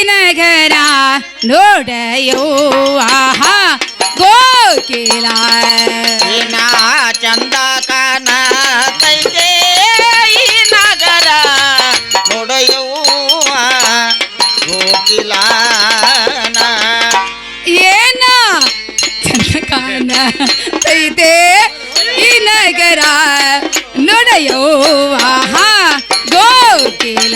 ನಗರ ನೋಡಯೋ ಆಹಾ ಗೋಕಿಲ ಚಂದ ಕಾಣತೈತೆ ಈ ನಗರ ನೋಡಯುವ ಗೋಕಿಲ ಏನ ಚಂದ ಕಾಣತೈತೆ ಈ ನಗರ ನೋಡಯೋ ಆಹಾ ಗೋಕಿಲ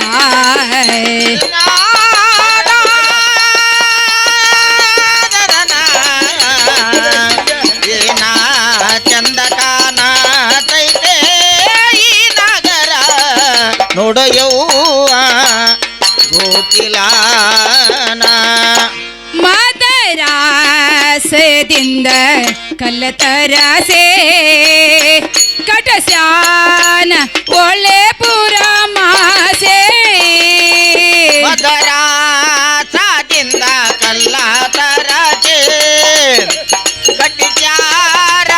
ನೋಡಯವ್ವ ಗೋಕಿಲಾನ ಮದರಾಸದಿಂದ ಕಲ್ಲತರಸೆ ಕಟಸ್ಯಾನ ಒಳ್ಳೆ ಪುರ ಮಾಸೆ ಮದರಾಸದಿಂದ ಕಲ್ಲತರಸೆ ಕಟಿಚಾರ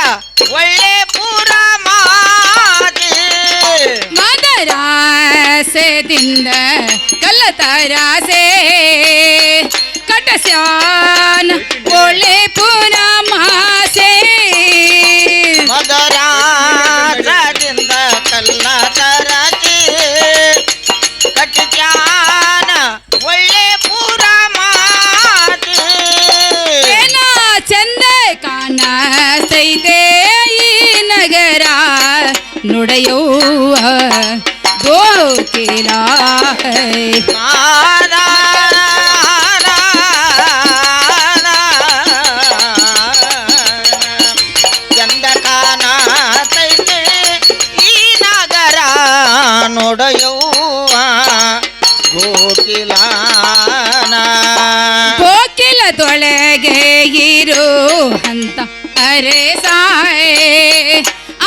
ಒಳ್ಳೆ ಪುರ ಮಾಸೆ ಮದರಾಸದಿಂದ ಕಲ್ಲತರಸೆ ಕಟಸ್ಯಾನ ಒಳ್ಳೆ ಪುರ ಮಾಸೆ ಮದರಾಸದಿಂದ ಕಲ್ಲತರಸೆ ಕಟಿಚಾನ ಒಳ್ಳೆ ಪುರ ಮಾಸೆ ಏನ ಚಂದ ಕಾಣತೈತೆ ಈ ನಗರ ನುಡಿಯುವ ಗೋಕಿಲ ಚಂದ ಕಾಣತೈತೆ ಈ ನಗರ ನೋಡಯುವ ಗೋಕಿಲಾನ ಗೋಕಿಲದೊಳಗೆ ಇರು ಅಂತ ಅರೆ ಸಾಯೇ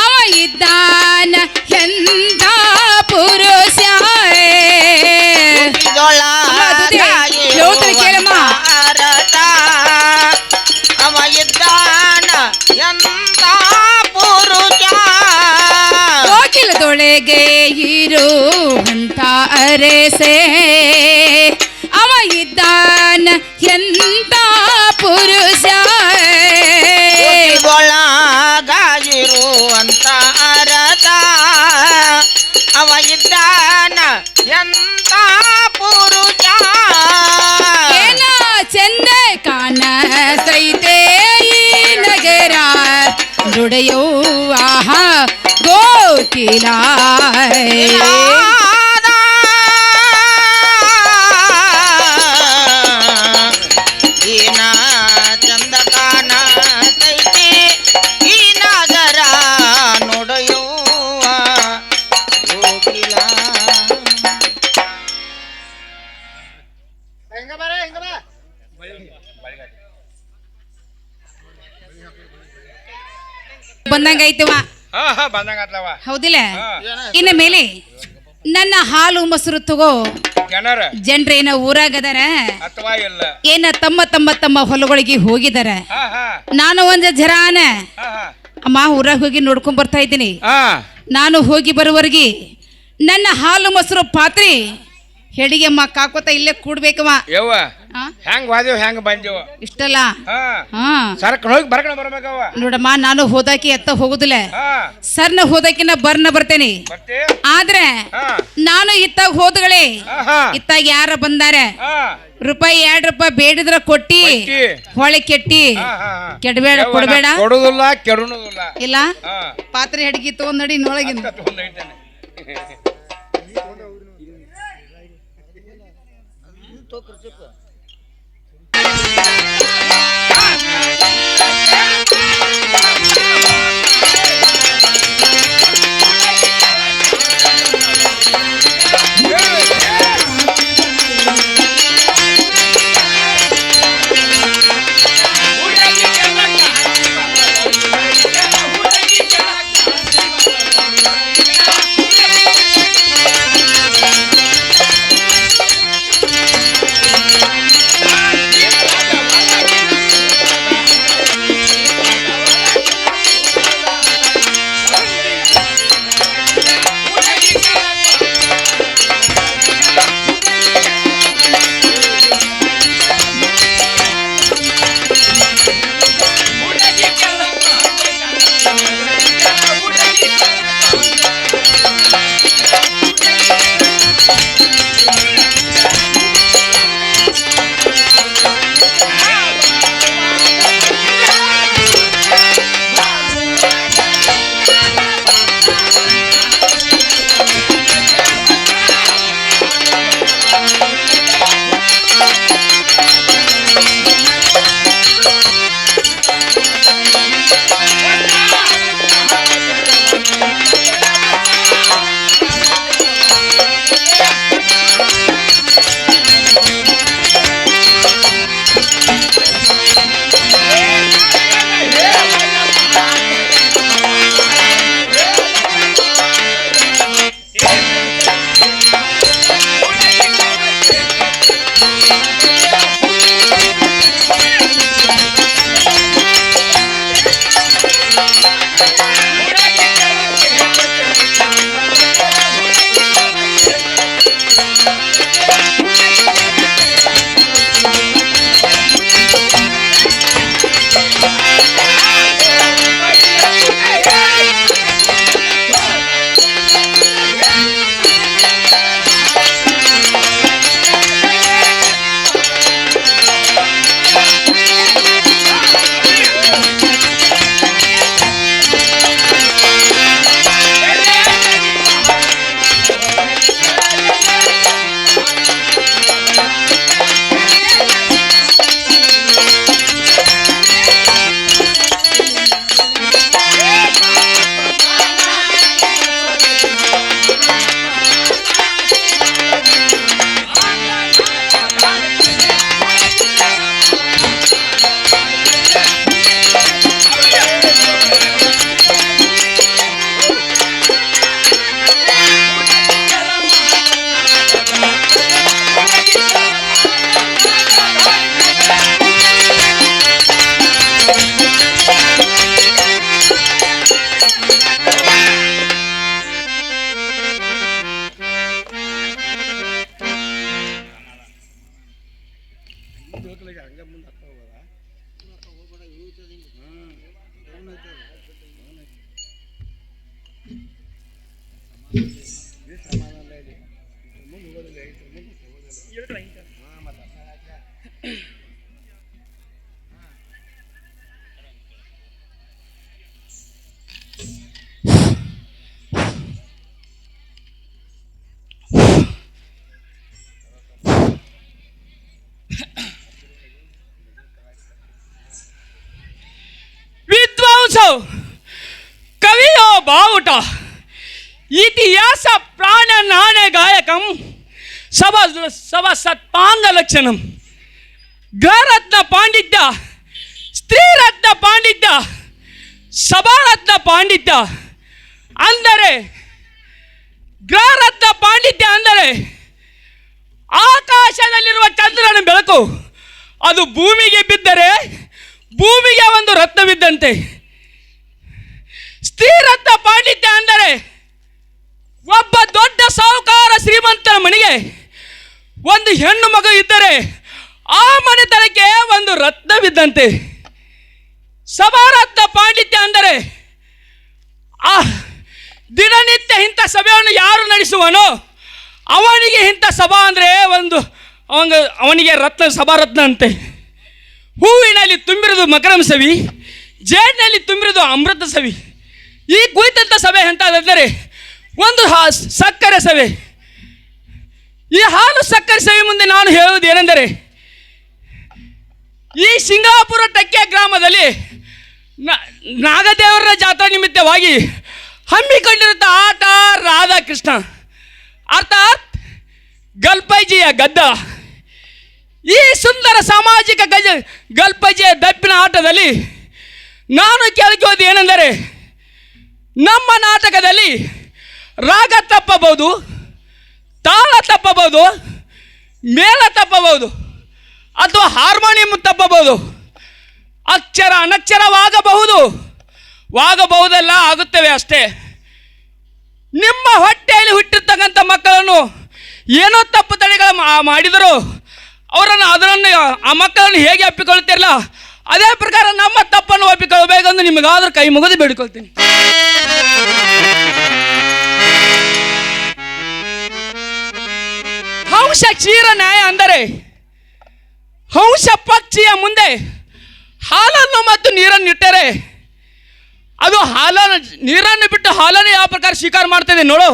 ಅವ ಇದ್ದಾನ ಎಂತ ಪುರುಷ ಕೇಳಮ್ಮ ಅವ ಇದ್ದಾನ ಎಂತ ಪುರುಷ ಗೋಕಿಲದೊಳಗೆ ಇರು ಅಂತ ಅರೆಸೆ ಅವ ಇದ್ದಾನ ಎಂತ ಪುರುಷ ಒಳಗಾಗಿರುವಂತ ಅರತ ಅವ ಇದ್ದಾನ ಎಂತ ಪುರುಷ ಏನ ಚಂದ ಕಾಣತೈತೆ ಈ ನಗರ ನುಡಿಯುವ ಗೋಕಿಲ ಚಂದ ಕಾಣತೈತೆ ಈ ನಗರ ನೋಡಯುವ ಗೋಕಿಲ ಬಂದಂಗೈತವ ಹೌದಿಲ್ಲ ಇನ್ನ ಮೇಲೆ ನನ್ನ ಹಾಲು ಮೊಸರು ತಗೋ ಜನರೇನ ಊರಾಗದಾರ ಏನ ತಮ್ಮ ತಮ್ಮ ತಮ್ಮ ಹೊಲಗಳಿಗೆ ಹೋಗಿದಾರ ನಾನು ಒಂದ್ ಜರಾನ ಅಮ್ಮ ಊರಾಗ ಹೋಗಿ ನೋಡ್ಕೊಂಡ್ ಬರ್ತಾ ಇದ್ದೀನಿ ನಾನು ಹೋಗಿ ಬರುವವರೆಗೆ ನನ್ನ ಹಾಲು ಮೊಸರು ಪಾತ್ರೆ ಹೆಡಿಗೆ ಅಮ್ಮ ಕಾಕೋತ ಇಲ್ಲೇ ಕೂಡ್ಬೇಕವ ಹೆಂಗ್ ವಾದೇವ್ ಹೆಂಗ್ ಬಂದೇವ ಇಷ್ಟಲ್ಲ ಸರ್ಕೊಂಡು ಹೋಗಿ ಬರ್ಕೊಂಡು ಬರ್ಬೇಕವ ನೋಡಮ್ಮ ನಾನು ಹೋದಾಕಿ ಎತ್ತ ಹೋಗುದಿಲ್ಲ ಸರ್ನ ಹೋದಾಕಿನ ಬರ್ನ ಬರ್ತೇನೆ ಆದ್ರೆ ನಾನು ಇತ್ತಾಗ ಹೋದಗಳೇ ಇತ್ತಾಗ ಯಾರ ಬಂದಾರ ರೂಪಾಯಿ 2 ರೂಪಾಯಿ ಬೇಡಿದ್ರ ಕೊಟ್ಟಿ ಹೊಳೆ ಕೆಟ್ಟಿ ಕೆಡಬೇಡ ಕೊಡಬೇಡ ಕೊಡುದಿಲ್ಲ ಕೆಡುನುದಿಲ್ಲ ಇಲ್ಲ ಪಾತ್ರೆ ಹೆಡ್ಗಿ ತಗೊಂಡಿ ನೋಳಗಿಂದ ವಿದ್ವಾಂಸ ಕವಿಯೋ ಬಾವುಟ ಇತಿಹಾಸ ಪ್ರಾಣ ನಾಣ್ಯ ಗಾಯಕಂ ಸಭ ಸತ್ಪಾಂಗ ಲಕ್ಷಣಂ ಗೃಹರತ್ನ ಪಾಂಡಿತ್ಯ ಸ್ತ್ರೀರತ್ನ ಪಾಂಡಿತ್ಯ ಸಭಾರತ್ನ ಪಾಂಡಿತ್ಯ ಅಂದರೆ ಗೃಹರತ್ನ ಪಾಂಡಿತ್ಯ ಅಂದರೆ ಆಕಾಶದಲ್ಲಿರುವ ಚಂದ್ರನ ಬೆಳಕು ಅದು ಭೂಮಿಗೆ ಬಿದ್ದರೆ ಭೂಮಿಗೆ ಒಂದು ರತ್ನವಿದ್ದಂತೆ. ಸ್ತ್ರೀರತ್ನ ಪಾಂಡಿತ್ಯ ಅಂದರೆ ಒಬ್ಬ ದೊಡ್ಡ ಸಾಹುಕಾರ ಶ್ರೀಮಂತರ ಮನೆಗೆ ಒಂದು ಹೆಣ್ಣು ಮಗು ಇದ್ದರೆ ಆ ಮನೆತನಕ್ಕೆ ಒಂದು ರತ್ನವಿದ್ದಂತೆ. ಸಭಾರತ್ನ ಪಾಂಡಿತ್ಯ ಅಂದರೆ ಆ ದಿನನಿತ್ಯ ಇಂಥ ಸಭೆಯನ್ನು ಯಾರು ನಡೆಸುವನೋ ಅವನಿಗೆ ಇಂಥ ಸಭಾ ಅಂದರೆ ಅವನಿಗೆ ರತ್ನ ಸಭಾರತ್ನ ಅಂತೆ. ಹೂವಿನಲ್ಲಿ ತುಂಬಿರೋದು ಮಕರಂ ಸವಿ, ಜೇಡಿನಲ್ಲಿ ತುಂಬಿರೋದು ಅಮೃತ ಸವಿ. ಈ ಕುರಿತಂಥ ಸಭೆ ಎಂತಾದರೆ ಒಂದು ಸಕ್ಕರೆ ಸಭೆ. ಈ ಹಾಲು ಸಕ್ಕರೆ ಸಭೆ ಮುಂದೆ ನಾನು ಹೇಳುವುದು ಏನೆಂದರೆ, ಈ ಸಿಂಗಾಪುರ ಟಕ್ಕೆ ಗ್ರಾಮದಲ್ಲಿ ನಾಗದೇವರ ಜಾತ್ರಾ ನಿಮಿತ್ತವಾಗಿ ಹಮ್ಮಿಕೊಂಡಿರುತ್ತ ಆಟ ರಾಧಾಕೃಷ್ಣ ಅರ್ಥಾತ್ ಗಲ್ಪೈಜಿಯ ಗದ್ದ. ಈ ಸುಂದರ ಸಾಮಾಜಿಕ ಗಲ್ಪೈಜಿಯ ದಪ್ಪಿನ ಆಟದಲ್ಲಿ ನಾನು ಕೇಳಿಕೊಳ್ಳೋದು ಏನೆಂದರೆ, ನಮ್ಮ ನಾಟಕದಲ್ಲಿ ರಾಗ ತಪ್ಪಬಹುದು, ತಾಳ ತಪ್ಪಬಹುದು, ಮೇಳ ತಪ್ಪಬಹುದು, ಅಥವಾ ಹಾರ್ಮೋನಿಯಂ ತಪ್ಪಬಹುದು, ಅಕ್ಷರ ಅನಕ್ಷರವಾಗಬಹುದಲ್ಲ, ಆಗುತ್ತವೆ ಅಷ್ಟೇ. ನಿಮ್ಮ ಹೊಟ್ಟೆಯಲ್ಲಿ ಹುಟ್ಟಿರ್ತಕ್ಕಂಥ ಮಕ್ಕಳನ್ನು ಏನೋ ತಪ್ಪು ತಡೆಗಳು ಮಾಡಿದರೂ ಅದನ್ನು ಆ ಮಕ್ಕಳನ್ನು ಹೇಗೆ ಒಪ್ಪಿಕೊಳ್ಳುತ್ತಿರಲ್ಲ ಅದೇ ಪ್ರಕಾರ ನಮ್ಮ ತಪ್ಪನ್ನು ಒಪ್ಪಿಕೊಳ್ಳಬೇಕೆಂದು ನಿಮಗಾದರೂ ಕೈ ಮುಗಿದು ಬೇಡಿಕೊಳ್ತೀನಿ. ಹಂಸ ಕ್ಷೀರ ನ್ಯಾಯ ಅಂದರೆ ಹಂಸ ಪಕ್ಷಿಯ ಮುಂದೆ ಹಾಲನ್ನು ಮತ್ತು ನೀರನ್ನು ಇಟ್ಟರೆ ಅದು ನೀರನ್ನು ಬಿಟ್ಟು ಹಾಲನ್ನು ಯಾವ ಪ್ರಕಾರ ಸ್ವೀಕಾರ ಮಾಡ್ತದೆ ನೋಡು,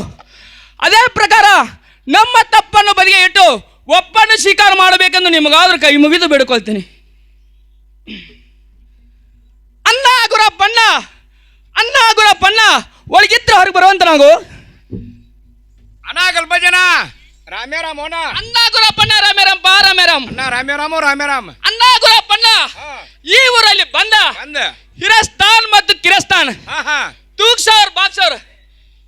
ಅದೇ ಪ್ರಕಾರ ನಮ್ಮ ತಪ್ಪನ್ನು ಬದಿಗೆ ಇಟ್ಟು ಒಪ್ಪನ್ನು ಸ್ವೀಕಾರ ಮಾಡಬೇಕೆಂದು ನಿಮಗಾದ್ರೂ ಕೈ ಮುಗಿದು ಬೇಡಿಕೊಳ್ತೀನಿ. ಅನ್ನ ಗುರ ಪನ್ನ ಒಳಗಿದ್ರೆ ಹೊರಗೆ ಬರುವಂತ ನಾವು ಅನಾಗಲ್ಪ ಜನ ರಾಮೇ ರಾಮೋನ ಅನ್ನ ಗುರ ಪನ್ನ ರಾಮೇರಾಮ್ ಬಾ ರಾಮೇರಾಮ್ ಅಣ್ಣ ರಾಮೇ ರಾಮೋ ಅನ್ನ ಗುರ ಪನ್ನ ಈ ಊರಲ್ಲಿ ಬಂದ ಹಿರಸ್ತಾನ್ ಮತ್ತು ಕಿರಸ್ತಾನ್ ತೂಕ್ಸವ್ರ ಬಾಕ್ಸವ್ರ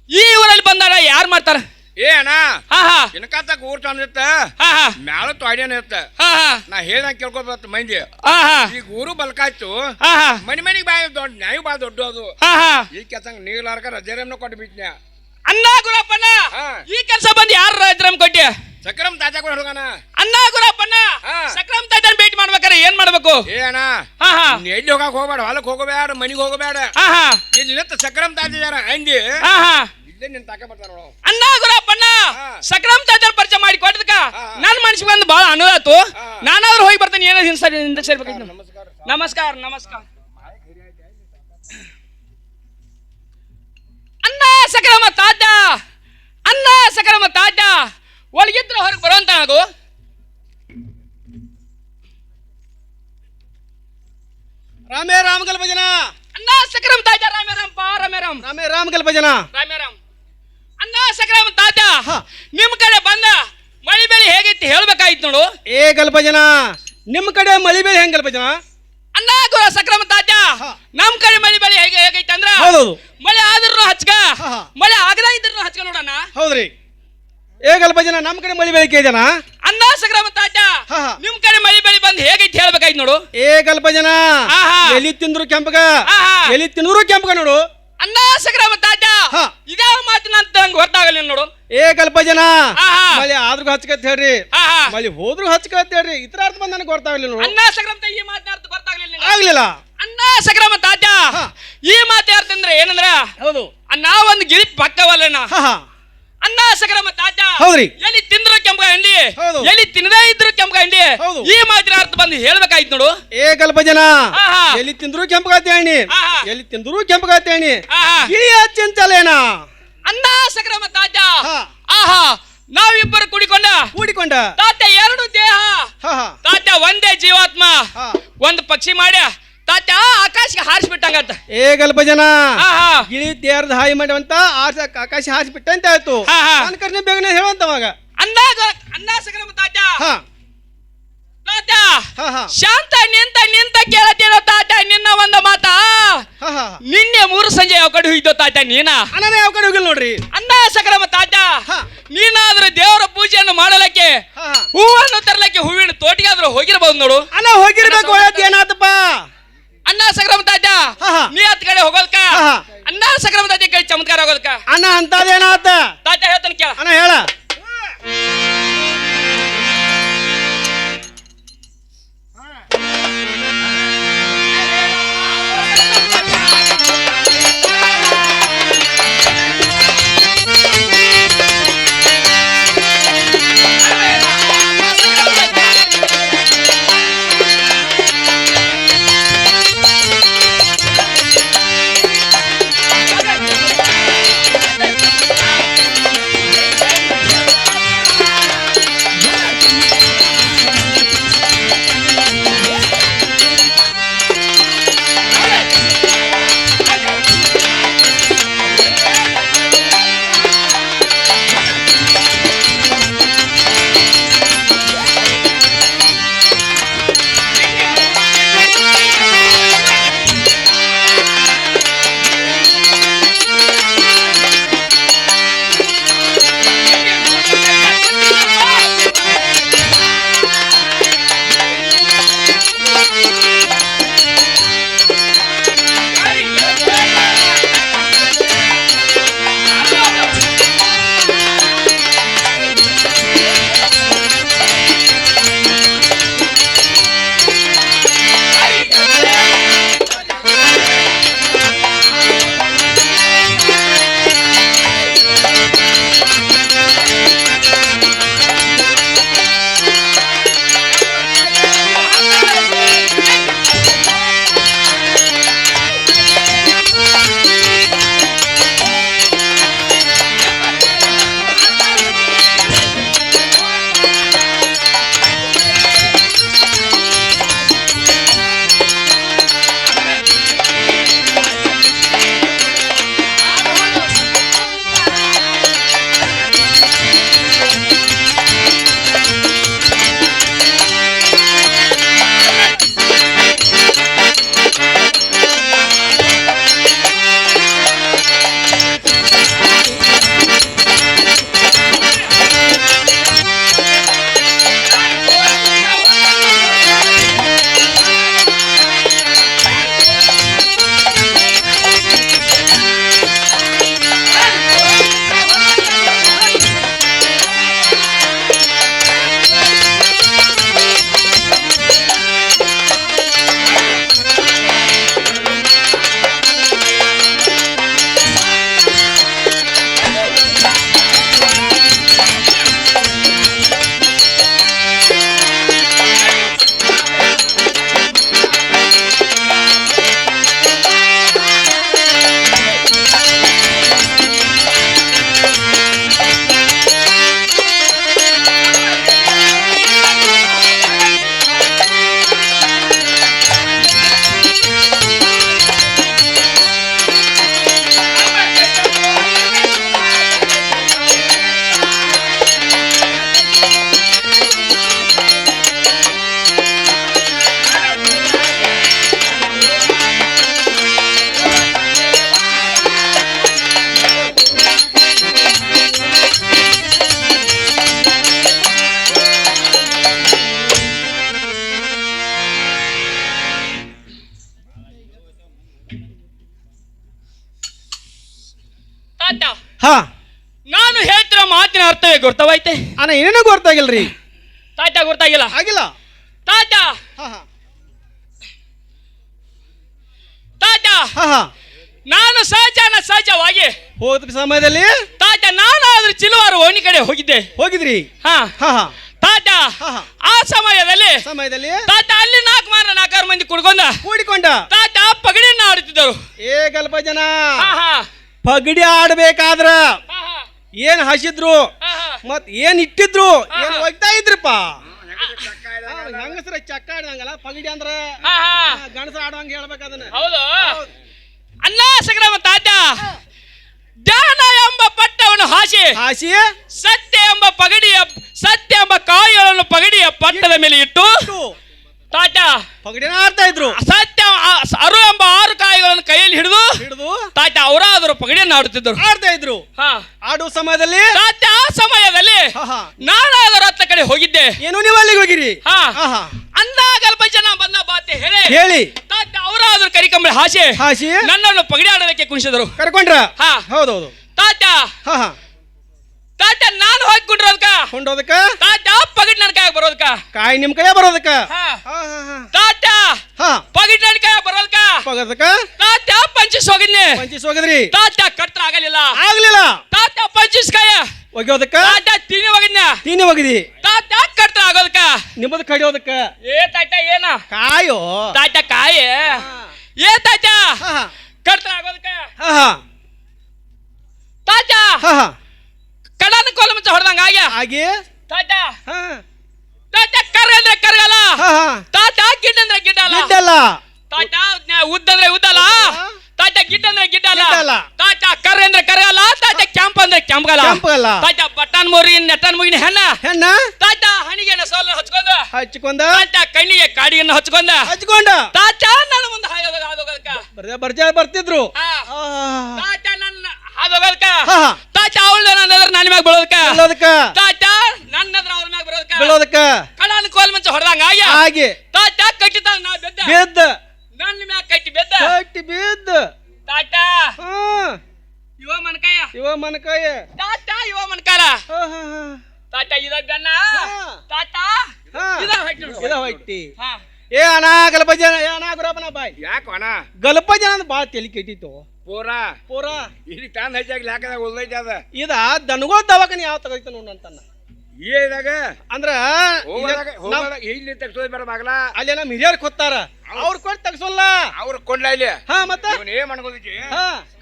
ಈ ಊರಲ್ಲಿ ಬಂದಾರ ಯಾರು ಮಾಡ್ತಾರ? ಏ ಅಣ್ಣ ಹಾ ಹಾ ಇನ್ಕಾತಕ್ ಊರ್ ಚಂದಿತ್ತ ಹಾ ಹಾ ಮ್ಯಾಲ ತೊಯ್ಡೇನ ಇತ್ತ ಹಾ ಹಾ ನಾ ಹೇಳ್ದಂಗ ಕೇಳ್ಕೊಬತ್ತ ಮಂದಿ ಹಾ ಹಾ ಈಗ ಊರು ಬಲ್ಕಾಯ್ತು ಹಾ ಹಾ ಮನಿಗೆ ಬಾಯಿ ದೊಡ್ಡ ನ್ಯಾಯ ಬಾಳ ದೊಡ್ಡ ಅದು ಹಾ ಹಾ ಈ ಕೆಸಂಗ್ ನೀಗ್ಲಾರ್ಕ ರಜೇರಮ್ನ ಕೊಟ್ಟು ಬಿಟ್ನ್ಯಾ ಅನ್ನ ಗುರಪ್ಪಣ್ಣ ಹಾ. ಈ ಕೆಲಸ ಬಂದು ಯಾರು ರೈತರಮ್ ಕೊಟ್ಟಿ ಸಕ್ರಮ್ ತಾಜಾ ಕೂಡ ಹುಡುಗನ ಅನ್ನ ಗುರಪ್ಪಣ್ಣ ಹಾ. ಸಕ್ರಮ್ ತಾತನ್ ಭೇಟಿ ಮಾಡ್ಬೇಕಾರೆ ಏನ್ ಮಾಡ್ಬೇಕು ಏ ಅಣ್ಣ ಹಾ ಹಾ ನೀ ಎಲ್ಲಿ ಹೋಗಕ್ ಹೋಗ್ಬೇಡ ಹೊಲಕ್ ಹೋಗಬೇಡ ಮನಿಗೆ ಹೋಗಬೇಡ ಹಾ ಹಾ ಇಲ್ಲಿ ನಿಂತ ಸಕ್ರಮ್ ತಾಜಾರ ಅಂದಿ ಹಾ ಹಾ ಇಲ್ಲೇ ನಿನ್ ತಾಕ ಬರ್ತಾರ ನೋಡು ಅನ್ನ ಗುರಪ್ಪಣ್ಣ ಹಾ. ಸಕ್ರಮ್ ತಾತನ್ ಪರಿಚಯ ಮಾಡಿ ಕೊಟ್ಟದಕ್ಕ ಹಾ. ನನ್ನ ಮನಸ್ಸಿಗೆ ಒಂದು ಬಹಳ ಅನುದಾತು ಹಾ. ನಾನಾದ್ರೂ ಹೋಗಿ ಬರ್ತೀನಿ ಏನೋ ಹಿಂದೆ ಸೇರ್ಬೇಕು ನಮಸ್ಕಾರ ನಮಸ್ಕಾರ ನಮಸ್ಕಾರ ಅನ್ನ ಸಕ್ರಮ ತಾತ ಅನ್ನ ಸಕ್ರಮ ತಾತ ಒಳಗಿದ್ರೆ ಹೊರಗೆ ಬರುವಂತ ಆಗು ರಾಮೇ ರಾಮಗಲ್ ಭಜನ ಅನ್ನ ಸಕ್ರಮ ತಾತ ರಾಮೇರಾಮ್ ಪಾ ರಾಮೇರಾಮ್ ರಾಮೇ ರಾಮಗಲ್ ಭಜನ ರಾಮೇರಾಮ್ ಅನ್ನ ಸಕ್ರಮ ತಾತ ಹಾ. ನಿಮ್ ಕಡೆ ಬಂದ ಮಳಿ ಬೆಳಿ ಹೇಗೈತಿ ಹೇಳ್ಬೇಕಾಯ್ತು ನೋಡು ಏ ಗಲ್ ಭಜನ ನಿಮ್ಮ ಕಡೆ ಮಳಿ ಬೆಳೆ ಹೆಂಗಲ್ ಭಜನ ಅನ್ನ ಸಕ್ರಮ ತಾತ ಹಾ. ನಮ್ ಕಡೆ ಮಳಿ ಬೆಳಿ ಹೇಗೈತಿ ಅಂದ್ರ ಹೌದೌದು ಮಳೆ ಆದ್ರೂ ಹಚ್ಕ ಹಾ, ಹಾ. ಮಳೆ ಆಗದ ಇದ್ರು ಹಚ್ಕ ನೋಡಣ್ಣ ಹೌದ್ರಿ ಏ ಗಲ್ ಭಜನ ನಮ್ಮ ಕಡೆ ಮಳಿ ಬೆಳಿಕೆ ಇದೆನಾ ಅನ್ನ ಸಕ್ರಮ ತಾತ ಹಾ, ಹಾ. ನಿಮ್ ಕಡೆ ಮಳಿ ಬೆಳಿ ಬಂದ್ ಹೇಗೈತಿ ಹೇಳ್ಬೇಕಾಯ್ತು ನೋಡು ಏ ಗಲ್ ಭಜನ ಹಾ, ಹಾ. ಎಲಿ ತಿಂದ್ರು ಕೆಂಪಗ ಹಾ, ಹಾ. ಎಲಿ ತಿಂದ್ರು ಕೆಂಪಗ ನೋಡು ಅನ್ನ ಸಕ್ರಮ ತಾತ ಹಾ. ಇದ್ಯಾವ ಮಾತಿನ ಅಂತ ಹಂಗ ಗೊತ್ತಾಗಲ್ಲ ನೋಡು ಏ ಗಲ್ ಭಜನ ಹಾ, ಹಾ. ಮಳಿ ಆದ್ರೂ ಹಚ್ಕತ್ ಹೇಳ್ರಿ ಹಾ, ಹಾ. ಮಳಿ ಹೋದ್ರು ಹಚ್ಕತ್ ಹೇಳ್ರಿ ಇತರ ಅರ್ಥ ಬಂದ್ ನನಗೆ ಗೊತ್ತಾಗಲಿಲ್ಲ ನೋಡು ಅನ್ನ ಸಕ್ರಮ ತಾತ ಈ ಮಾತಿನ ಅರ್ಥ ಗೊತ್ತಾಗ್ಲಿಲ್ಲ ನಿಂಗೆ? ಆಗ್ಲಿಲ್ಲ ಅನ್ನ ಸಕ್ರಮ ತಾತ ಹಾ. ಈ ಮಾತು ಅರ್ಥ ಅಂದ್ರೆ ಏನಂದ್ರ ಹೌದು ನಾವೊಂದು ಗಿಳಿ ಪಕ್ಕವಲ್ಲಣ್ಣ ಹಾ ಹಾ ಅನ್ನ ಸಕ್ರಮ ತಾತ ಹೌದ್ರಿ ಎಲ್ಲಿ ತಿಂದ್ರು ಕೆಂಪಗ ಅಂಡಿ ಹೌದು. ಎಲ್ಲಿ ತಿನ್ನದೇ ಇದ್ರು ಕೆಂಪಗ ಅಂಡಿ ಹೌದು. ಈ ಮಾತಿನ ಅರ್ಥ ಬಂದು ಹೇಳ್ಬೇಕಾಯ್ತು ನೋಡು ಏ ಗಲ್ ಭಜನ ಹಾ, ಹಾ. ಎಲ್ಲಿ ತಿಂದ್ರು ಕೆಂಪಗಾತಿ ಅಣ್ಣಿ ಹಾ, ಹಾ. ಎಲ್ಲಿ ತಿಂದ್ರು ಕೆಂಪಗಾತಿ ಅಣ್ಣಿ ಹಾ, ಹಾ. ಗಿಳಿ ಹಚ್ಚಂತಲೇನಾ ಅನ್ನ ಸಕ್ರಮ ತಾತ ಹಾ. ಆಹಾ ನಾವಿಬ್ಬರು ಕುಡಿಕೊಂಡ ಕೂಡಿಕೊಂಡ ತಾತ ಎರಡು ದೇಹ ಹಾ ಹಾ ತಾತ ಒಂದೇ ಜೀವಾತ್ಮ ಹಾ. ಒಂದು ಪಕ್ಷಿ ಮಾಡ್ಯ ತಾತ ಆಕಾಶಕ್ಕೆ ಹಾರಿಸ್ಬಿಟ್ಟಂಗತ್ತ ಏ ಗಲ್ ಭಜನ ಹಾ ಹಾ ಗಿಳಿ ದೇಹದ ಹಾಯಿ ಮಾಡುವಂತ ಆಕಾಶ ಹಾರಿಸಿ ಅಂತ ಆಯ್ತು ಹಾ, ಹಾ. ನನ್ನ ಕರ್ನೆ ಬೇಗನೆ ಹೇಳುವಂತವಾಗ ಅನ್ನ ಸಕ್ರಮ ತಾತ ಹಾ ತಾತ ಹಾ ಹಾ ಶಾಂತ ನಿಂತ ಕೇಳತ್ತೇನೋ ತಾತ ನಿನ್ನ ಒಂದ ಮಾತ ಹಾ ಹಾ ನಿನ್ನೆ 3 ಸಂಜೆ ಯಾವ ಕಡೆ ಹೋಯ್ತು ತಾತ ನೀನ ಅಣ್ಣ ಯಾವ ಕಡೆ ಹೋಗಿಲ್ಲ ನೋಡ್ರಿ ಅನ್ನ ಸಕ್ರಮ ತಾತ ಹಾ. ನೀನಾದ್ರೂ ದೇವರ ಪೂಜೆಯನ್ನು ಮಾಡಲಕ್ಕೆ ಹಾ ಹಾ. ಹೂವನ್ನು ತರಲಕ್ಕೆ ಹೂವಿನ ತೋಟಿಗಾದ್ರೂ ಹೋಗಿರಬಹುದು ನೋಡು ಅಣ್ಣ ಹೋಗಿರ್ಬೇಕು ಒಳಗೆ ಏನಾತಪ್ಪ ಅನ್ನ ಸಕ್ರಮ ತಾತ ಹಾ, ಹಾ. ನೀ ಹತ್ ಕಡೆ ಹೋಗೋದ್ಕ ಹಾ, ಹಾ. ಅನ್ನ ಸಕ್ರಮ ತಾತ ಕೈ ಚಮತ್ಕಾರ ಹೋಗೋದ್ಕ ಅಣ್ಣ ಅಂತದೇನಾತ ತಾತ ಹೇಳ್ತಾನೆ ಕೇಳ ಅಣ್ಣ ಹೇಳ ನಾನು ಹೇಳ್ತಿರೋ ಮಾತಿನ ಅರ್ಥವೇ ಗೊತ್ತವೈತೆ ಅಣ್ಣ ಏನೇನೋ ಗೊತ್ತಾಗಿಲ್ರಿ. ತಾತ ಗೊತ್ತಾಗಿಲ್ಲ ಆಗಿಲ್ಲ. ತಾತ ಹಾ ಹಾ ತಾತ ಹಾ ಹಾ ನಾನು ಸಹಜವಾಗಿ ಹೋದ ಸಮಯದಲ್ಲಿ ತಾತ ನಾನಾದ್ರೂ ಚಿಲುವಾರು ಓಣಿ ಕಡೆ ಹೋಗಿದ್ದೆ. ಹೋಗಿದ್ರಿ. ಹಾ ಹಾ ಹಾ ತಾತ ಹಾ ಹಾ ಆ ಸಮಯದಲ್ಲಿ ತಾತ ಅಲ್ಲಿ 4 ಮಂದಿ ಕೂಡಿಕೊಂಡ ತಾತ ಪಗಡಿಯನ್ನ ಆಡುತ್ತಿದ್ದರು. ಏ ಗಲ್ಪ ಜನ ಹಾ ಹಾ ಪಗಡಿ ಆಡ್ಬೇಕಾದ್ರ ಹಾ ಹಾ ಏನ್ ಹಸಿದ್ರು ಹಾ ಹಾ ಮತ್ ಏನ್ ಇಟ್ಟಿದ್ರು ಏನ್ ಒಗ್ತಾ ಇದ್ರಪ್ಪ. ಹೆಂಗಸ್ರ ಚಕ್ಕ ಆಡ್ದಂಗಲ್ಲ ಪಗಡಿ ಅಂದ್ರ ಹಾ ಹಾ ಗಣಸರ ಆಡುವಂಗ ಹೇಳ್ಬೇಕು ಅದನ್ನ. ಹೌದು ಅಲ್ಲ ಸಂಗ್ರಾಮ ತಾತ. ಜ್ಞಾನ ಎಂಬ ಪಟ್ಟವನ್ನು ಹಾಸಿ ಹಾಸಿ ಸತ್ಯ ಎಂಬ ಕಾಯಿಗಳನ್ನು ಪಗಡಿಯ ಪಟ್ಟದ ಮೇಲೆ ಇಟ್ಟು ತಾತ ಪಗಡಿನ ಆಡ್ತಾ ಇದ್ರು. ಸತ್ಯ ಅರು ಎಂಬ 6 ಕಾಯಿಗಳನ್ನು ಕೈಯಲ್ಲಿ ಹಿಡಿದು ತಾತ ಅವರಾದರೂ ಪಗಡಿಯನ್ನು ಆಡ್ತಾ ಇದ್ರು. ಆಡುವ ಸಮಯದಲ್ಲಿ ತಾತ ಆ ಸಮಯದಲ್ಲಿ ನಾನಾದರೂ ಅತ್ತ ಕಡೆ ಹೋಗಿದ್ದೆ. ಏನು ನೀವು ಅಲ್ಲಿಗೆ ಹೋಗಿರಿ? ಅಂದಾಗ ಅಲ್ಪ ಜನ ಬಂದ ಬಾತೆ ಹೇಳಿ ತಾತ ಅವರಾದರೂ ಕರಿಕಂಬಳಿ ಹಾಸಿ ಹಾಸಿ ನನ್ನನ್ನು ಪಗಡಿ ಆಡೋದಕ್ಕೆ ಕುಣಿಸಿದರು. ಕರ್ಕೊಂಡ್ರ? ಹೌದೌದು. ತಾತ ತಾತ ನಾನು ಕೊಂಡೋದಕ್ಕ ತಾತ ಪಗಡಿ ನನ್ನ ಕೈ ಬರೋದಕ್ಕ ಕಾಯಿ ನಿಮ್ ಕಡೆ ಬರೋದಕ್ಕ ತಾತ ಪಗಡಿ ನನ್ನ ಕೈ ಬರೋದಕ್ಕ ತಾತ ಪಂಚಿಸ್ ಹೋಗಿದ್ರಿ. ತಾತ ಕಟ್ರ ಆಗಲಿಲ್ಲ ತಾತ ಪಂಚಿಸ್ ಕಾಯ ಒಗ್ಯೋದಕ್ಕ ತಾತ ತೀನಿ ಹೋಗಿದಿ. ತಾತ ಕಟ್ರ ಆಗೋದಕ್ಕ ನಿಮ್ಮದು ಕಡಿಯೋದಕ್ಕ ಏ ತಾತ ಏನ ಕಾಯೋ ತಾತ ಕಾಯ ಏ ತಾತ ಕಟ್ರ ಆಗೋದಕ್ಕ ತಾತ ಕಡನ ಕೋಲ ಮುಂಚೆ ಹೊಡೆದಂಗ ಹಾಗೆ ತಾತ ತಾತ ಕರ್ಗಂದ್ರೆ ಕರ್ಗಲ್ಲ ತಾತ ಗಿಡ್ಡ ಅಂದ್ರೆ ಗಿಡ್ಡಲ್ಲ ತಾತ ಉದ್ದಂದ್ರೆ ಉದ್ದಲ್ಲ ತಾತ ಗಿಡ್ಡ ಅಂದ್ರೆ ಗಿಡ್ಡಲ್ಲ ತಾತ ಕರ್ರ ಅಂದ್ರೆ ಕರ್ಗಲ್ಲ ತಾತ ಕ್ಯಾಂಪ್ ಅಂದ್ರೆ ಕ್ಯಾಂಪ್ಗಲ್ಲ ತಾತ ಬಟನ್ ಮುರಿ ನೆಟ್ಟನ್ ಮುಗಿನ ಹೆಣ್ಣ ತಾತ ಹಣಿಗೆ ಸೋಲ ಹಚ್ಕೊಂಡ ತಾತ ಕಣ್ಣಿಗೆ ಕಾಡಿಗೆನ್ನ ಹಚ್ಕೊಂಡ ತಾತ ನನ್ನ ಮುಂದೆ ಹಾಯೋದಕ್ಕ ಬರ್ತಿದ್ರು. ತಾತ ನನ್ನ ಹಾದೋಗಲ್ಕ ತಾತ ಅವಳ ನನ್ನ ಮ್ಯಾಗ ಬೀಳೋದಕ್ಕ ತಾತ ನನ್ನ ಅವ್ರ ಮ್ಯಾಗ ಬರೋದಕ್ಕ ಕಡಾನ ಕೋಲ್ ಮುಂಚೆ ಹೊಡೆದಂಗ ಹಾಗೆ ತಾತ ಕಟ್ಟಿದ ನಾ ಬೆದ್ದ ನನ್ನ ಮ್ಯಾಗ ಕಟ್ಟಿ ಬೆದ್ದ ತಾತ ಇವ ಮನಕಾಯ ತಾತ ಇವ ಮನಕಾರ ತಾತ ಇದ ಗನ್ನ ತಾತ ಇದ ಹೊಟ್ಟಿ. ಏ ಅಣ್ಣ ಗಲಪ ಜನ ಏ ಅಣ್ಣ ಗುರಪ್ಪನ ಬಾಯ್ ಯಾಕೋ ಅಣ್ಣ ಗಲಪ ಜನ ಬಾಳ ತಲೆ ಕೆಟ್ಟಿತ್ತು. ಪೂರಾ ಇಲ್ಲಿ ತಾಂದ್ ಹಚ್ಚಾಗ್ಲಿ ಹಾಕದಾಗ ಉಳ್ದೈತೆ ಅದ. ಇದ ದನಗಳ ದವಾಖಾನೆ ಯಾವ ತಗೋಯ್ತು ನೋಡಂತನ್ನ ಏದಾಗ ಅಂದ್ರ ಇಲ್ಲಿ ತಗ್ಸೋದ್ ಬೇಡ ಬಾಗಲ ಅಲ್ಲಿ ನಮ್ಮ ಹಿರಿಯರ್ ಕೊತ್ತಾರ ಅವ್ರ ಕೊಟ್ಟು ತಗ್ಸೋಲ್ಲ ಅವ್ರ ಕೊಂಡ್ಲ ಇಲ್ಲಿ ಮತ್ತೆ ಏನ್ ಮಾಡ್ಕೋದೈತಿ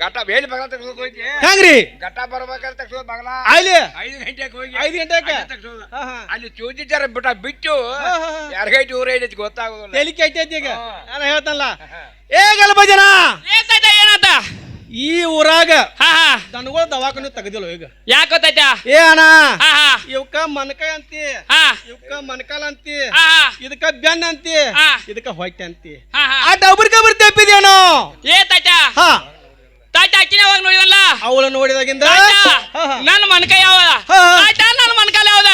ಗಟ್ಟ ಬೇಲಿ ಬಾಗಲ ತಗ್ಸೋದ್ ಹೋಯ್ತಿ ಹೆಂಗ್ರಿ ಗಟ್ಟ ಬರ್ಬೇಕಾದ್ರೆ ತಗ್ಸೋದ್ ಬಾಗಲ ಅಲ್ಲಿ 5 ಗಂಟೆಗೆ ಹೋಗಿ 5 ಗಂಟೆಗೆ ತಗ್ಸೋದು. ಅಲ್ಲಿ ಚೂಜಿಚಾರ ಬಿಟ್ಟು ಯಾರಿಗೈತಿ ಊರ ಐತಿ ಗೊತ್ತಾಗೋದಿಲ್ಲ. ತಲೆ ಕೆಟ್ಟೈತಿ ಈಗ ನಾನು ಹೇಳ್ತಲ್ಲ. ಏ ಗಲಪ ಜನ ಏನಾತ ಈ ಊರಾಗ ದನಗಳ ದವಾಖಾನೆ ತೆಗದಿಲ್ಲ ಈಗ ಯಾಕೆ ಗೊತ್ತಾಯ್ತ? ಏ ಅಣ್ಣ ಇವಕ್ಕ ಮನಕಾಯಿ ಅಂತಿ ಇವಕ್ಕ ಮನಕಾಲ ಅಂತಿ ಇದಕ್ಕ ಬೆನ್ನ ಅಂತಿ ಇದಕ್ಕ ಹೊಟ್ಟೆ ಅಂತಿ ಆಟ ಒಬ್ರಿಗೊಬ್ರು ತೆಪ್ಪಿದೇನೋ ಏ ತಾತ ತಾತ ಅಕ್ಕಿನ ಅವಾಗ ನೋಡಿದಲ್ಲ ಅವಳ ನೋಡಿದಾಗಿಂದ ನನ್ನ ಮನಕಾಯಿ ಯಾವ ತಾತ ನನ್ನ ಮನಕಾಲ ಯಾವ್ದ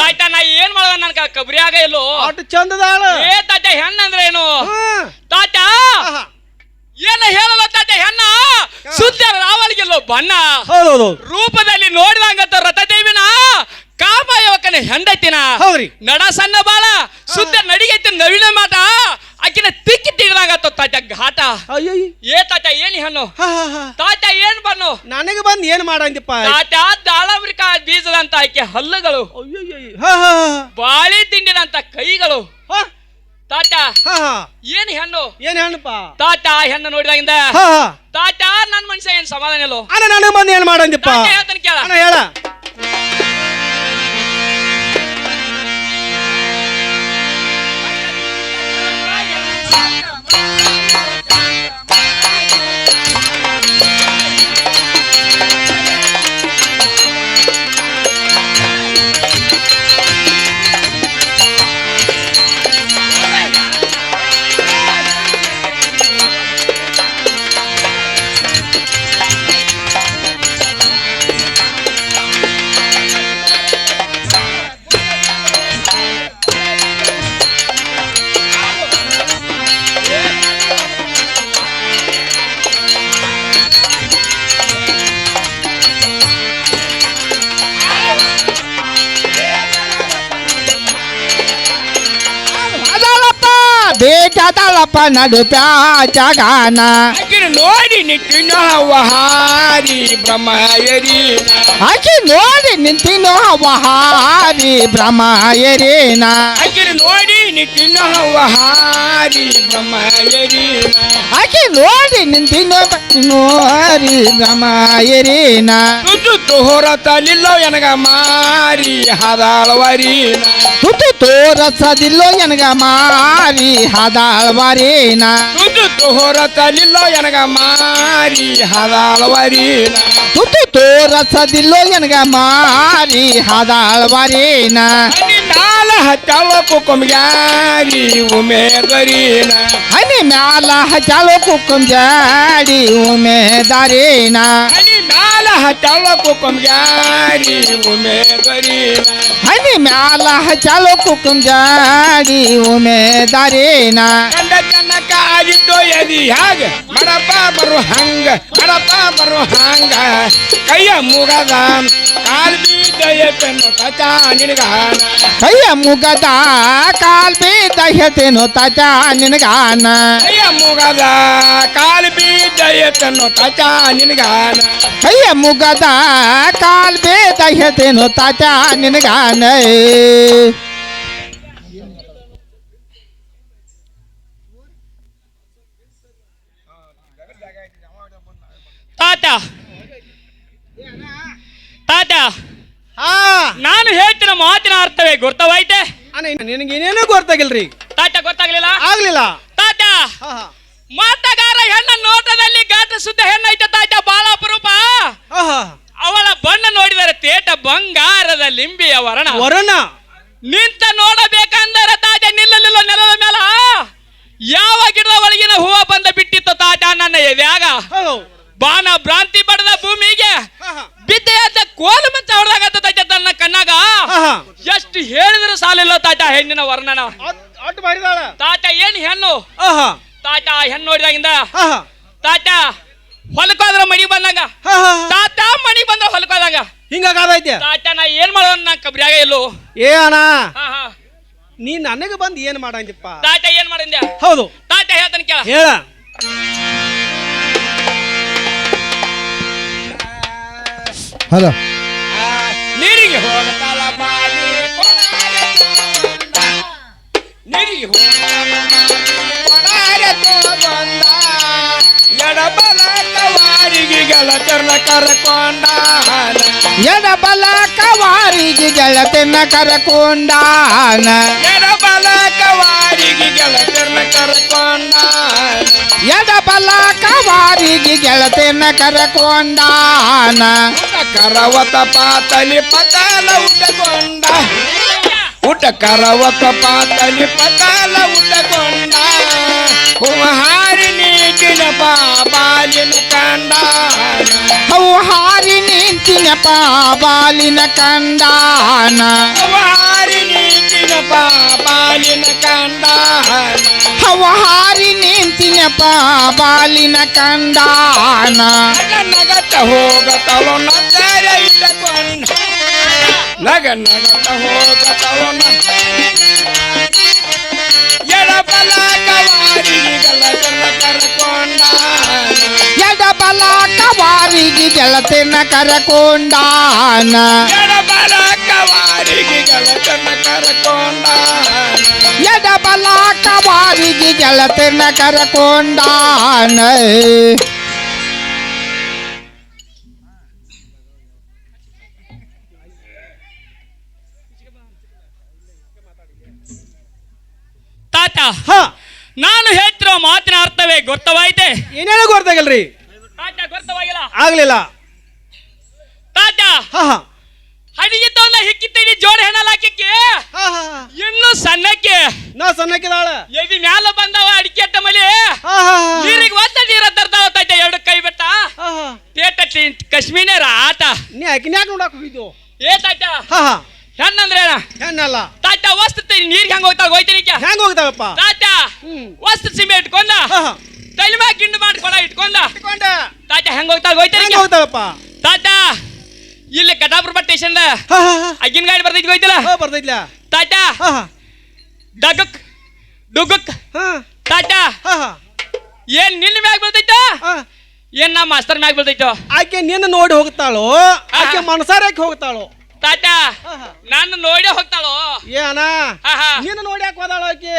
ತಾತ ನಾ ಏನ್ ಮಾಡೋದ ನನ್ಗ ಕಬ್ರಿ ಆಗ ಇಲ್ಲೋ ಆಟ ಚಂದದಾಳ. ಏ ತಾತ ಹೆಣ್ಣಂದ್ರೆ ಏನು ತಾತ ಏನ ಹೇಳಲ್ಲ ತಾತ ಹೆಣ್ಣ ಸುದ್ದ ರಾವಳಿಗೆಲ್ಲೋ ಬಣ್ಣ ರೂಪದಲ್ಲಿ ನೋಡಿದಂಗತ್ತ ರಥದೇವಿನ ಕಾಮಾಯವಕನ ಹೆಂಡತಿನ ನಡ ಸಣ್ಣ ಬಾಳ ಸುದ್ದ ನಡಿಗೈತಿ ನವಿನ ಮಾಟ ಆಕಿನ ತಿಕ್ಕಿ ತಿಗದಾಗತ್ತ ತಾತ ಘಾಟ. ಏ ತಾತ ಏನ್ ಹೆಣ್ಣು ತಾತ ಏನ್ ಬಣ್ಣು ನನಗೆ ಬಂದ್ ಏನ್ ಮಾಡಂದಿಪ್ಪ ತಾತ ದಾಳಂಬ್ರಿಕ ಬೀಜದಂತ ಆಕೆ ಹಲ್ಲುಗಳು ಬಾಳಿ ತಿಂಡಿದಂತ ಕೈಗಳು ತಾತ ಏನ್ ಹೆಣ್ಣಪ್ಪ ತಾತ ಹೆಣ್ಣು ನೋಡಿದಾಗಿಂದ ತಾತ ನನ್ ಮನುಷ್ಯ ಏನ್ ಸಮಾಧಾನ ಇಲ್ಲೋ ನನಗೆ ಬಂದ್ ಏನ್ ಮಾಡಂದಿಪ್ಪ ಹೇಳ್ತಾನೆ ಕೇಳ ಹೇಳ. ಬೇಟದಳಪ ನಡುಪ್ಯಾಚ ಗಾನ ಆಕಿನ ನೋಡಿ ನಿಂತಿನ ಹಾರಿ ಬ್ರಹ್ಮಯರಿ ಆಕೆ ನೋಡಿ ನಿಂತಿನೋ ಹಾರಿ ಬ್ರಹ್ಮಯರೇನ ಆಕಿನ ನೋಡಿ ನಿಂತಿನ ಹಾರಿ ಬ್ರಹ್ಮಯರಿ ಆಕೆ ನೋಡಿ ನಿಂತಿನೋ ನೋರಿ ಬ್ರಹ್ಮಯರೇನ ತುತ್ತು ಹೊರತಲಿಲ್ಲೋ ಎನಗ ಮಾರಿ ಹದಾಳವರಿನ ತುತ್ತು ತೋರಸದಿಲ್ಲೋ ಎನಗ ಮಾರಿ ಹದಾಳ್ವರೇನ ತುತ್ತು ಹೊರತಲಿಲ್ಲೋ ಎನಗ ಮಾರಿ ಹದಾಳವರಿನ ತುತ್ತು ತೋರಸದಿಲ್ಲೋ ಎನಗ ಮಾರಿ ಹದಾಳ್ವರೇನ ನಾಲ ಹತ್ತಾಳ ಕುಕುಮ್ಯಾರಿ ಉಮೇದರಿನ ಹನಿ ಮ್ಯಾಲ ಹಚಾಳೋ ಕುಕ್ಕುಂ ಜಾಡಿ ಉಮೇದಾರೇನ ನಾಲ ಹತ್ತಾಳ ಕುಕುಮ್ಯಾರಿ ಉಮೇದರಿನ ಹನಿ ಮ್ಯಾಲ ಹಚಾಳೋ ಕುಕ್ಕುಂ ಜಾಡಿ ಉಮೇದಾರೇನ ಕಂಡ ಕನಕ ಆಗಿತ್ತು ಎದಿ ಹಾಗ ಮಡಪ ಬರು ಹಂಗ ಮಡಪ ಬರು ಹಂಗ ಕೈಯ ಮುಗದ ಕಾಲ್ ಬೀದಯ ಪೆನ್ನು ತಚ ನಿನಗಾನ ಕೈಯ ಮುಗದ ಕಾಲ್ ಬೇದಹತೆನೋ ತಚ ನಿನಗಾನ ಕೈಯ ಮುಗದ ಕಾಲ್ ಬೀದಯ ಪೆನ್ನು ತಚ ನಿನಗಾನ ಕೈಯ ಮುಗದ ಕಾಲ್ ಬೇದಹತೆನೋ ತಚ ನಿನಗಾನ ತಾತ ತಾತ ಹಾ ನಾನು ಹೇಳ್ತಿನ ಮಾತಿನ ಅರ್ಥವೇ ಗೊತ್ತವಾಯ್ತೆ ನಿನಗೇನೇನೋ ಗೊತ್ತಾಗಿಲ್ರಿ ತಾತ ಗೊತ್ತಾಗ್ಲಿಲ್ಲ ಆಗ್ಲಿಲ್ಲ ತಾತ ಹಾ ಹಾ ಮಾತಗಾರ ಹೆಣ್ಣ ನೋಟದಲ್ಲಿ ಗಾಟ ಶುದ್ಧ ಹೆಣ್ಣೈತೆ ತಾತ ಬಾಳ ಅಪರೂಪ ಹಾ ಹಾ ಅವಳ ಬಣ್ಣ ನೋಡಿದರೆ ತೇಟ ಬಂಗಾರದ ಲಿಂಬಿಯ ವರ್ಣ ವರಣ ನಿಂತ ನೋಡಬೇಕಂದರೆ ತಾತ ನಿಲ್ಲಲಿಲ್ಲ ನೆಲದ ಮೇಲ ಯಾವ ಗಿಡದ ಒಳಗಿನ ಹೂವ ಬಂದ ಬಿಟ್ಟಿತ್ತು ತಾತ ನನ್ನ ಎದ್ಯಾಗ ಹೌದು ಬಾಣ ಭ್ರಾಂತಿ ಪಡೆದ ಭೂಮಿಗೆ ಹಾ ಹಾ ಬಿದ್ದೆಯಾದ ಕೋಲು ಮಂಚ ಹೊಡೆದಾಗತ್ತ ತಾತ ತನ್ನ ಕಣ್ಣಾಗ ಹಾ ಹಾ ಎಷ್ಟು ಹೇಳಿದ್ರು ಸಾಲಿಲ್ಲ ತಾತ ಹೆಣ್ಣಿನ ವರ್ಣನ ಅಟ್ ಬಾರಿದಾಳ ತಾತ ಏನ್ ಹೆಣ್ಣು ಹಾ ಹಾ ತಾತ ಹೆಣ್ಣು ನೋಡಿದಾಗಿಂದ ಹಾ ಹಾ ತಾತ ಹೊಲಕ್ಕೋದ್ರ ಮಣಿ ಬಂದಂಗ ಹಾ ಹಾ ತಾತ ಮಣಿ ಬಂದ್ರ ಹೊಲಕ್ಕೋದಂಗ ಹಿಂಗಾಗೈತೆ ತಾತ ನಾ ಏನ್ ಮಾಡೋಣ ನಾ ಕಬ್ರಿಯಾಗ ಇಲ್ಲೋ ಏ ಅಣ್ಣ ಹಾ ಹಾ ನೀ ನನಗೆ ಬಂದು ಏನ್ ಮಾಡಂದಿಪ್ಪ ತಾತ ಏನ್ ಮಾಡಿದ್ಯ ಹೌದು ತಾತ ಹೇಳ್ತಾನೆ ಕೇಳ ಹೇಳ ಹಲೋ ನೀರಿಗೆ ಹೋಗತಾಳ ಬಾಲಿ ನೀರಿಗೆ ಹೋಗತಾಳ ತೋಗೊಂಡ ಎಡಬಲ ಕವಾರಿಗೆ ಗೆಳತರ್ನ ಕರ್ಕೊಂಡ ಎಡಬಲ ಕವಾರಿಗೆ ಗೆಳತಿನ ಕರಕೊಂಡಾನ ಎಡಬಲ ಕವಾರಿಗೆ ಗೆಳತರ್ನ ಕರ್ಕೊಂಡ ಎಡಬಲ ಕವಾರಿಗೆ ಗೆಳತಿನ ಕರಕೊಂಡಾನ ಕರವತ ಪಾತಲಿ ಪತಾಲ ಉಟ್ಟಕೊಂಡ ಊಟ ಕರವತ ಪಾತಲಿ ಪತಾಲ ಉಟ್ಟಕೊಂಡ ಕುಮಹಾರಿ ನೀಟಿನ ಬಾಲಿನ ಕಂಡ ಅವು ಹಾರಿ ನಿಂತಿನ ಬಾಲಿನ ಕಂಡಾನ ಕುಮಹಾರಿ ನೀಟಿನ ಬಾಲಿನ ಕಂಡ ಅವು ಹಾರಿ ನಿಂತಿನ ಬಾಲಿನ ಕಂಡಾನ ನಗತ ಹೋಗತವ ನಗರ ಇಟ್ಟಕೊಂಡ ನಗತ ಹೋಗತವ ಎಡಬಲ ಕವಾರಿಗಳ ಕರ್ಕೊಂಡ ಎಡಬಲ ಕವಾರಿಗೆ ಗೆಳತಿನ ಕರಕೊಂಡಾನ ಎಡಬಲ ಕವಾರಿಗಳ ಕರ್ಕೊಂಡ ಎಡಬಲ ಕವಾರಿಗೆ ಗೆಳತಿನ ಕರಕೊಂಡಾನ ತಾತ ಹಾ ನಾನು ಹೇಳ್ತಿರೋ ಮಾತಿನ ಅರ್ಥವೇ ಗೊತ್ತವಾಯ್ತೆ ಏನೇನೋ ಗೊತ್ತಾಗಿಲ್ರಿ ತಾತ ಗೊತ್ತವಾಗಿಲ್ಲ ಆಗ್ಲಿಲ್ಲ ತಾತ ಹಾ ಹಾ ಅಡಿಗೆ ತಗೊಂಡ ಹಿಕ್ಕಿತ್ತೀನಿ ಜೋಡ ಹೆಣ್ಣಲ್ಲ ಹಾಕಿಕ್ಕೆ ಹಾ ಹಾ ಇನ್ನು ಸಣ್ಣಕ್ಕೆ ನಾ ಸಣ್ಣಕ್ಕಿದಾಳ ಎದಿ ಮ್ಯಾಲ ಬಂದವ ಅಡಿಕೆ ಅಟ್ಟ ಮಲಿ ಹಾ ಹಾ ನೀರಿಗೆ ಒತ್ತ ನೀರ ತರ್ತಾವ ತಾತ ಎರಡು ಕೈ ಬೆಟ್ಟ ಹಾ ಹಾ ತೇಟ ಕಶ್ಮೀರ ಆಟ ನೀ ಆಕಿನ್ಯಾಕ ನೋಡಕ್ ಹೋಗಿದ್ದು ಏ ತಾತ ಹಾ ಹಾ ಹೆಣ್ಣಂದ್ರೆ ಏನ ಹೆಣ್ಣಲ್ಲ ತಾತ ವಸ್ತು ನೀರ್ಗೆ ಹೆಂಗ ಹೋಗ್ತಾವ ಹೋಯ್ತೀನಿ ಹೆಂಗ್ ಹೋಗ್ತಾವಪ್ಪ ತಾತ ಹ್ಮ್ ವಸ್ತು ಸಿಮೆ ಇಟ್ಕೊಂಡ ಹಾ ಹಾ ತಲೆ ಮ್ಯಾಗ ಗಿಂಡು ಮಾಡಿ ಕೊಡ ಇಟ್ಕೊಂಡ ಇಟ್ಕೊಂಡ ತಾತ ಹೆಂಗ ಹೋಗ್ತಾವ ಹೋಯ್ತೀನಿ ಹೆಂಗ್ ಹೋಗ್ತಾವಪ್ಪ ತಾತ ಇಲ್ಲಿ ಕಟಾಪುರ ಸ್ಟೇಷನ್ ಹಾ ಹಾ ಹಾ ಅಗ್ಗಿನ ಗಾಡಿ ಬರ್ತೈತಿ ಹೋಯ್ತಿಲ್ಲ ಹಾ ಬರ್ತೈತ್ಲ ತಾತ ಹಾ ಹಾ ಡಗಕ್ ಡುಗಕ್ ಹಾ ತಾಟ ಹಾ ಹಾ ಏನ್ ನಿನ್ನ ಮ್ಯಾಗ ಬೀಳ್ತೈತೋ ಹಾ. ಏನ್ ನಮ್ಮ ಮಾಸ್ತರ್ ಮ್ಯಾಗ ಬೀಳ್ತೈತೋ ಆಕೆ ನಿನ್ನ ನೋಡಿ ಹೋಗ್ತಾಳೋ ಆಕೆ ಮನಸಾರಕ್ಕೆ ಹೋಗ್ತಾಳೋ ತಾಟ ನಾನು ನೋಡಿ ಹೋಗ್ತಾಳೋ ಏ ಅಣ್ಣ ಹಾ ಹಾ ನಿನ್ನ ನೋಡಿ ಯಾಕೆ ಹೋದಾಳೋ ಆಕೆ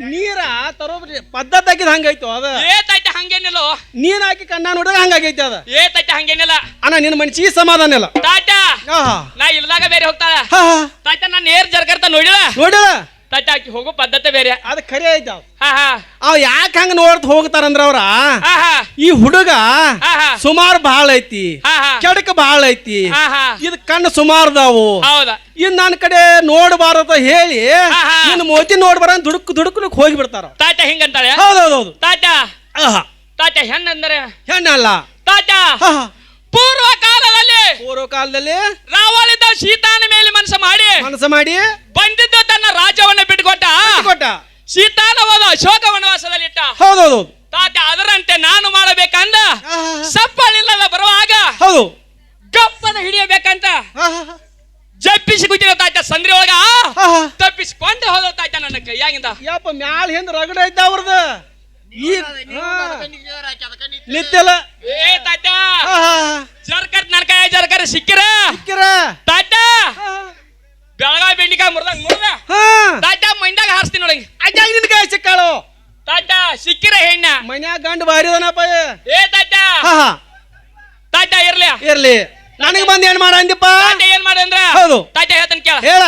ನೀರ ತರೋ ಪದ್ಧತಿ ಆಗಿದ್ ಹಂಗೈತು ಅದ ಏ ತಾಟ ಹಂಗೇನಿಲ್ಲೋ ನೀನ್ ಆಕಿ ಕಣ್ಣ ನೋಡಿದ್ರೆ ಹಂಗಾಗೈತಿ ಅದ ಏ ತಾಟ ಹಂಗೇನಿಲ್ಲ ಅಣ್ಣ ನಿನ್ನ ಮನ್ಸಿಗೆ ಸಮಾಧಾನ ಇಲ್ಲ ತಾಟ ಆಹಾ. ನಾ ಇಲ್ದಾಗ ಬೇರೆ ಹೋಗ್ತಾಳ ಹಾ ಹಾ. ತಾಟ ನಾನು ಏರ್ ಜರ್ಕರ್ತ ನೋಡಿಲ್ಲ ನೋಡಿದ ತಾಟ ಆಕಿ ಹೋಗೋ ಪದ್ಧತಿ ಬೇರೆ ಅದ ಖರೆ ಐತ ಹಾ ಹಾ ಅವ್ ಯಾಕೆ ಹಂಗ ನೋಡ್ತ ಹೋಗ್ತಾರಂದ್ರ ಅವ್ರ ಹಾ ಹಾ ಈ ಹುಡುಗ ಹಾ ಹಾ ಸುಮಾರು ಬಹಳ ಐತಿ ಹಾ ಹಾ ಕೆಡಕ ಬಹಳ ಐತಿ ಹಾ ಹಾ ಇದ್ ಕಣ್ಣು ಸುಮಾರದಾವು ಹೌದಾ ಇನ್ ನನ್ನ ಕಡೆ ನೋಡಬಾರದು ಹೇಳಿ ಹಾ, ಹಾ. ಇನ್ನು ಮೋತಿ ನೋಡ್ಬಾರ ದುಡುಕ್ಲಿಕ್ ಹೋಗಿ ಬಿಡ್ತಾರ ತಾಟ ಹಿಂಗಂತಾಳೆ ಹೌದೌದೌದು ತಾಟ ಆಹಾ ತಾಟ ಹೆಣ್ಣಂದರೆ ಹೆಣ್ಣಲ್ಲ ತಾಟ ಹಾ, ಹಾ. ಪೂರ್ವ ಕಾಲದಲ್ಲಿ ಪೂರ್ವ ಕಾಲದಲ್ಲಿ ರಾವಳಿದ್ದ ಸೀತಾನ ಮೇಲೆ ಮನಸ್ಸು ಮಾಡಿ ಮನಸ್ಸು ಮಾಡಿ ಬಂದಿದ್ದು ತನ್ನ ರಾಜ್ಯವನ್ನ ಬಿಟ್ಕೊಟ್ಟ ಕೊಟ್ಟ ಸೀತಾನ ಹೋದ ಅಶೋಕ ವನವಾಸದಲ್ಲಿ ಇಟ್ಟ ಹೌದೌದು ತಾತ ಅದರಂತೆ ನಾನು ಮಾಡಬೇಕಂದ ಸಪ್ಪಳಿಲ್ಲದ ಬರುವಾಗ ಹೌದು ಗಪ್ಪನ ಹಿಡಿಯಬೇಕಂತ ಹಾ, ಹಾ, ಹಾ. ಜಪ್ಪಿಸಿ ಕೂತಿರೋ ತಾತ ಸಂದ್ರಿ ಒಳಗ ಹಾ, ಹಾ. ತಪ್ಪಿಸ್ಕೊಂಡು ಹೋದ ತಾತ ನನ್ನ ಕೈಯಾಗಿಂದ ಯಪ್ಪ ಮ್ಯಾಲ ಹಿಂದ ರಗಡ ಐತ ಅವ್ರದ ಈ ನಿತ್ಯಲ್ಲ ಏ ತಾತ ಹಾ, ಹಾ, ಜರ್ಕರ್ ನನ್ನ ಕೈ ಜರ್ಕರ್ ಸಿಕ್ಕಿರ ಸಿಕ್ಕಿರ ತಾತ ಹಾ, ಬೆಳಗಾವಿ ಬೆಂಡಿಕಾಯಿ ಮುರ್ದ ಹಾ. ತಾತ ಮಂಡ್ಯಾಗ ಹಾರಿಸ್ತೀನಿ ನೋಡಿ ಅಜ್ಜಾಗ ನಿನ್ ಕೈ ಸಿಕ್ಕಾಳು ತಾತ ಸಿಕ್ಕಿರ ಹೆಣ್ಣ ಮನ್ಯಾಗ ಗಂಡ ಭಾರಿ ಅದನಪ್ಪ ಏ ತಾತ ಹಾ ಹಾ ತಾತ ಇರ್ಲಿ ಇರ್ಲಿ ನನಗೆ ಬಂದ್ ಏನ್ ಮಾಡ ಅಂದಿಪ್ಪ ತಾತ ಏನ್ ಮಾಡ ಅಂದ್ರ ಹೌದು ತಾತ ಹೇಳ್ತಾನೆ ಕೇಳ ಹೇಳ